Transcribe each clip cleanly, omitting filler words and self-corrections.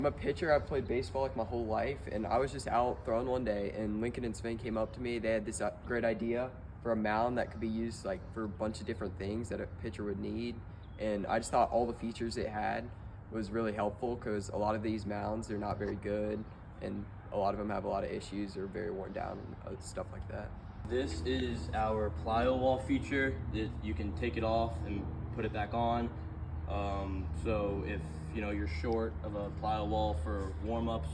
I'm a pitcher. I've played baseball like my whole life, and I was just out throwing one day, and Lincoln and Sven came up to me. They had this great idea for a mound that could be used like for a bunch of different things that a pitcher would need, and I just thought all the features it had was really helpful because a lot of these mounds are not very good, and a lot of them have a lot of issues or very worn down and stuff like that. This is our plyo wall feature. You can take it off and put it back on. So if you're short of a plyo wall for warm-ups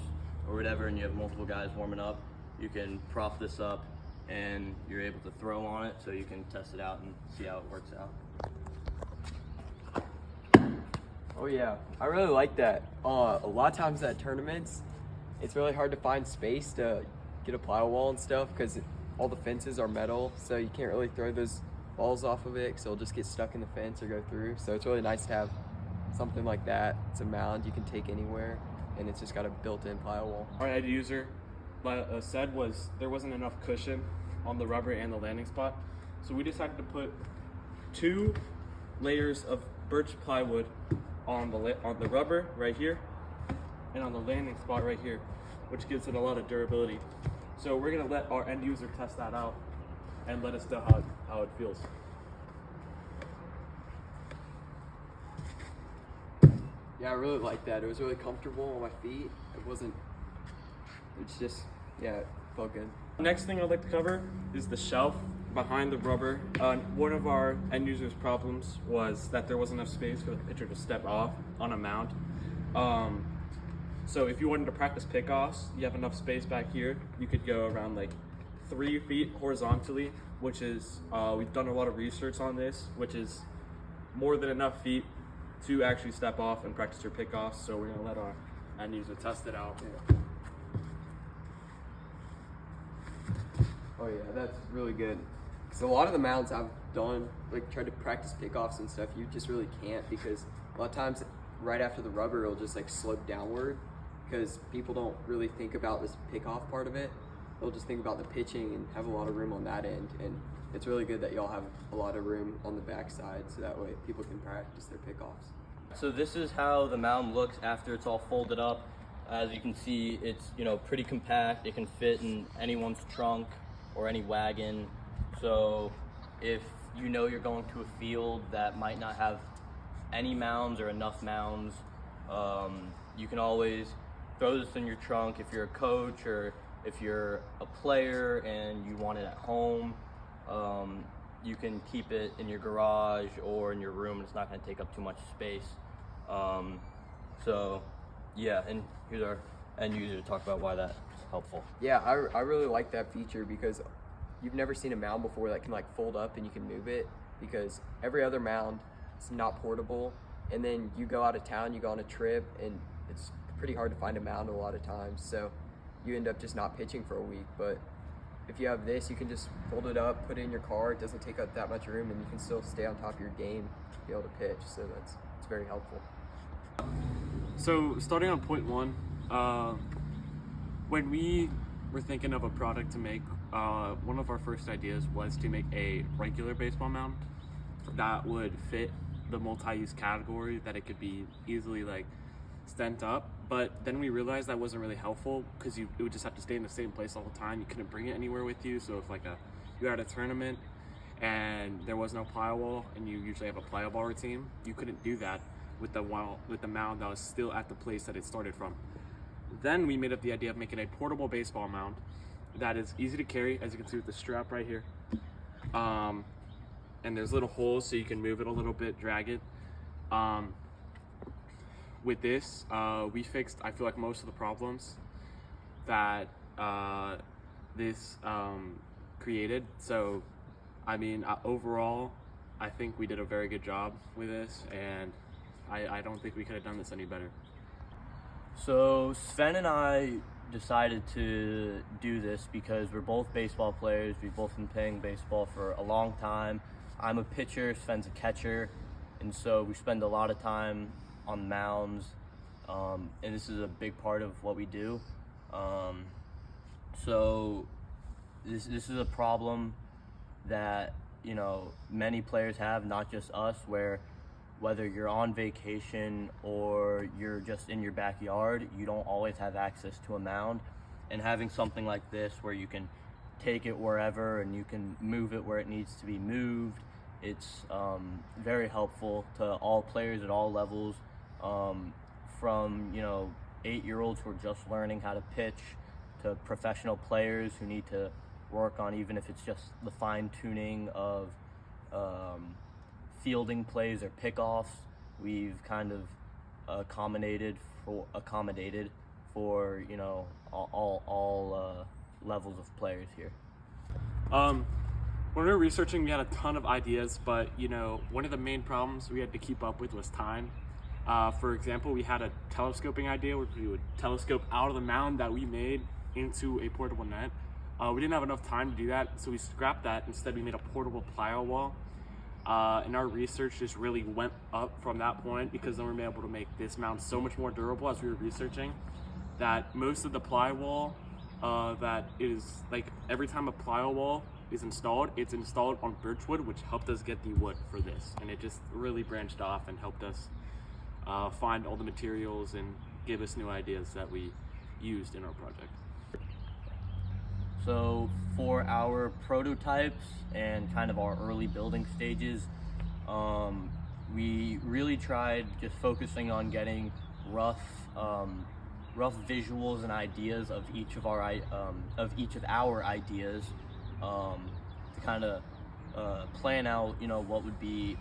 or whatever, and you have multiple guys warming up, you can prop this up and you're able to throw on it, so you can test it out and see how it works out. Oh yeah, I really like that. A lot of times at tournaments, it's really hard to find space to get a plyo wall and stuff because all the fences are metal, so you can't really throw those balls off of it because it'll just get stuck in the fence or go through. So it's really nice to have something like that. It's a mound you can take anywhere, and it's just got a built-in plyo wall. Our end user said was there wasn't enough cushion on the rubber and the landing spot, so we decided to put 2 layers of birch plywood on the rubber right here and on the landing spot right here, which gives it a lot of durability. So we're gonna let our end user test that out and let us know how it feels. Yeah, I really like that. It was really comfortable on my feet. It's just, yeah, it felt good. Next thing I'd like to cover is the shelf behind the rubber. One of our end users' problems was that there wasn't enough space for the pitcher to step off on a mound. So if you wanted to practice pickoffs, you have enough space back here. You could go around like 3 feet horizontally, which is, we've done a lot of research on this, which is more than enough feet to actually step off and practice your pickoffs. So we're gonna let our end user test it out. Yeah. Oh yeah, that's really good. Because a lot of the mounds I've done, like tried to practice pickoffs and stuff, you just really can't because a lot of times right after the rubber it'll just like slope downward because people don't really think about this pickoff part of it. They'll just think about the pitching and have a lot of room on that end. And it's really good that y'all have a lot of room on the backside so that way people can practice their pickoffs. So this is how the mound looks after it's all folded up. As you can see, it's pretty compact. It can fit in anyone's trunk or any wagon. So if you're going to a field that might not have any mounds or enough mounds, you can always throw this in your trunk if you're a coach or if you're a player and you want it at home. You can keep it in your garage or in your room. It's not going to take up too much space. So yeah, and here's our end user to talk about why that's helpful. Yeah, I really like that feature because you've never seen a mound before that can like fold up and you can move it, because every other mound is not portable, and then you go out of town, you go on a trip, and it's pretty hard to find a mound a lot of times, so you end up just not pitching for a week. But if you have this, you can just fold it up, put it in your car. It doesn't take up that much room, and you can still stay on top of your game, be able to pitch. So it's very helpful. So starting on point 1, when we were thinking of a product to make, one of our first ideas was to make a regular baseball mound that would fit the multi-use category, that it could be easily like stent up. But then we realized that wasn't really helpful because it would just have to stay in the same place all the time. You couldn't bring it anywhere with you. So if you were at a tournament and there was no plyo wall and you usually have a plyo ball routine, you couldn't do that with the mound that was still at the place that it started from. Then we made up the idea of making a portable baseball mound that is easy to carry, as you can see with the strap right here. And there's little holes so you can move it a little bit, drag it. With this, we fixed, I feel like, most of the problems that this created. So, I mean, overall, I think we did a very good job with this, and I don't think we could have done this any better. So Sven and I decided to do this because we're both baseball players. We've both been playing baseball for a long time. I'm a pitcher, Sven's a catcher, and so we spend a lot of time on mounds, and this is a big part of what we do. So this is a problem that many players have, not just us, where whether you're on vacation or you're just in your backyard, you don't always have access to a mound. And having something like this where you can take it wherever and you can move it where it needs to be moved, it's very helpful to all players at all levels, from 8-year-olds who are just learning how to pitch to professional players who need to work on, even if it's just the fine-tuning of fielding plays or pickoffs. We've kind of accommodated for all levels of players here. When we were researching, we had a ton of ideas, but one of the main problems we had to keep up with was time. For example, we had a telescoping idea where we would telescope out of the mound that we made into a portable net. We didn't have enough time to do that, so we scrapped that. Instead, we made a portable plyo wall. And our research just really went up from that point, because then we were able to make this mound so much more durable as we were researching that most of the ply wall that is, like, every time a plyo wall is installed, it's installed on birchwood, which helped us get the wood for this. And it just really branched off and helped us find all the materials and give us new ideas that we used in our project. So for our prototypes and kind of our early building stages, we really tried just focusing on getting rough visuals and ideas of each of our ideas, to kind of plan out what would be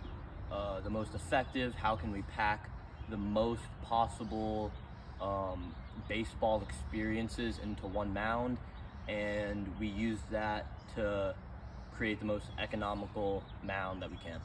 the most effective, how can we pack the most possible baseball experiences into one mound, and we use that to create the most economical mound that we can.